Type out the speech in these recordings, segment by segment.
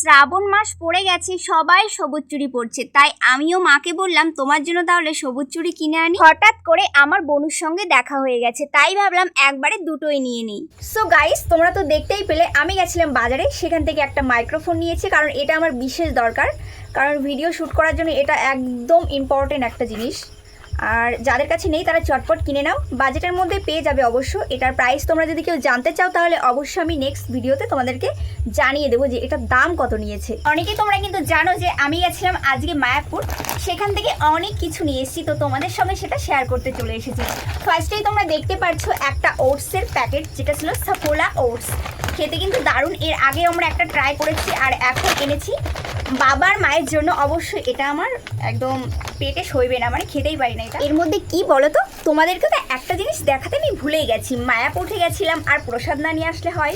শ্রাবণ মাস পড়ে গেছে, সবাই সবুজ চুড়ি পরছে, তাই আমিও মাকে বললাম তোমার জন্য তাহলে সবুজ চুড়ি কিনে আনি। হঠাৎ করে আমার বোনুর সঙ্গে দেখা হয়ে গেছে, তাই ভাবলাম একবারে দুটোই নিয়ে নিই। সো গাইস, তোমরা তো দেখতেই পেলে আমি গেছিলাম বাজারে, সেখান থেকে একটা মাইক্রোফোন নিয়েছি, কারণ এটা আমার বিশেষ দরকার, কারণ ভিডিও শ্যুট করার জন্য এটা একদম ইম্পর্টেন্ট একটা জিনিস। আর যাদের কাছে নেই তারা চটপট কিনে নাও, বাজেটের মধ্যে পেয়ে যাবে অবশ্য। এটার প্রাইস তোমরা যদি কেউ জানতে চাও তাহলে অবশ্যই আমি নেক্সট ভিডিওতে তোমাদেরকে জানিয়ে দেবো যে এটার দাম কত নিয়েছে। অনেকেই তোমরা কিন্তু জানো যে আমি গেছিলাম আজকে মায়াপুর, সেখান থেকে অনেক কিছু নিয়ে এসেছি, তো তোমাদের সঙ্গে সেটা শেয়ার করতে চলে এসেছি। ফার্স্টেই তোমরা দেখতে পাচ্ছ একটা ওটসের প্যাকেট, যেটা ছিল সাফোলা ওটস। খেতে কিন্তু দারুণ, এর আগে আমরা একটা ট্রাই করেছি আর এখন এনেছি বাবার মায়ের জন্য। অবশ্যই এটা আমার একদম পেটে সইবে না, মানে খেতেই পারি না এটা। এর মধ্যে কি বলো তো, তোমাদেরকে তো একটা জিনিস দেখাতে আমি ভুলেই গেছি। মায়াপুর উঠে গেছিলাম আর প্রসাদ না নিয়ে আসলে হয়,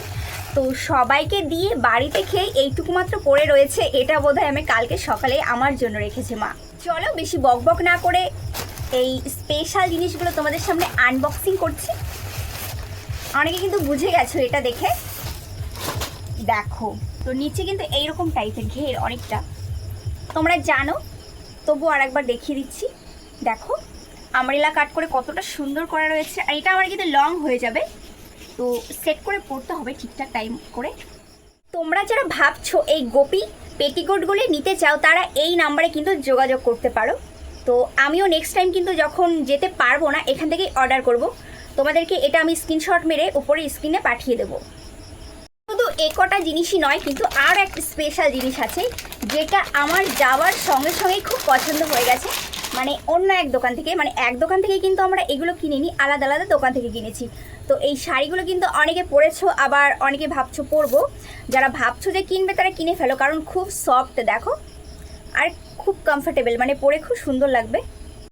তো সবাইকে দিয়ে বাড়িতে খেয়ে এইটুকু মাত্র পড়ে রয়েছে। এটা বোধহয় আমি কালকে সকালে আমার জন্য রেখেছে মা। চলো বেশি বকবক না করে এই স্পেশাল জিনিসগুলো তোমাদের সামনে আনবক্সিং করছি। অনেকে কিন্তু বুঝে গেছো এটা দেখে, দেখো তো নিচে কিন্তু এইরকম টাইপের ঘের অনেকটা, তোমরা জানো, তবু আর একবার দেখিয়ে দিচ্ছি। দেখো আমরেলা কাট করে কতটা সুন্দর করা রয়েছে। আর এটা আমার কিন্তু লং হয়ে যাবে, তো সেট করে পড়তে হবে ঠিকঠাক টাইম করে। তোমরা যারা ভাবছো এই গোপী পেটিকোটগুলি নিতে চাও, তারা এই নাম্বারে কিন্তু যোগাযোগ করতে পারো। তো আমিও নেক্সট টাইম কিন্তু যখন যেতে পারবো না, এখান থেকেই অর্ডার করব। তোমাদেরকে এটা আমি স্ক্রিনশট মেরে উপরে স্ক্রিনে পাঠিয়ে দেবো। শুধু এ কটা জিনিসই নয়, কিন্তু আর একটা স্পেশাল জিনিস আছে যেটা আমার যাওয়ার সঙ্গে সঙ্গেই খুব পছন্দ হয়ে গেছে। মানে অন্য এক দোকান থেকে, মানে এক দোকান থেকেই কিন্তু আমরা এগুলো কিনিনি, আলাদা আলাদা দোকান থেকে কিনেছি। তো এই শাড়িগুলো কিন্তু অনেকে পরেছো, আবার অনেকে ভাবছো পরবো। যারা ভাবছো যে কিনবে তারা কিনে ফেলো, কারণ খুব সফট দেখো, আর খুব কমফোর্টেবল, মানে পরে খুব সুন্দর লাগবে।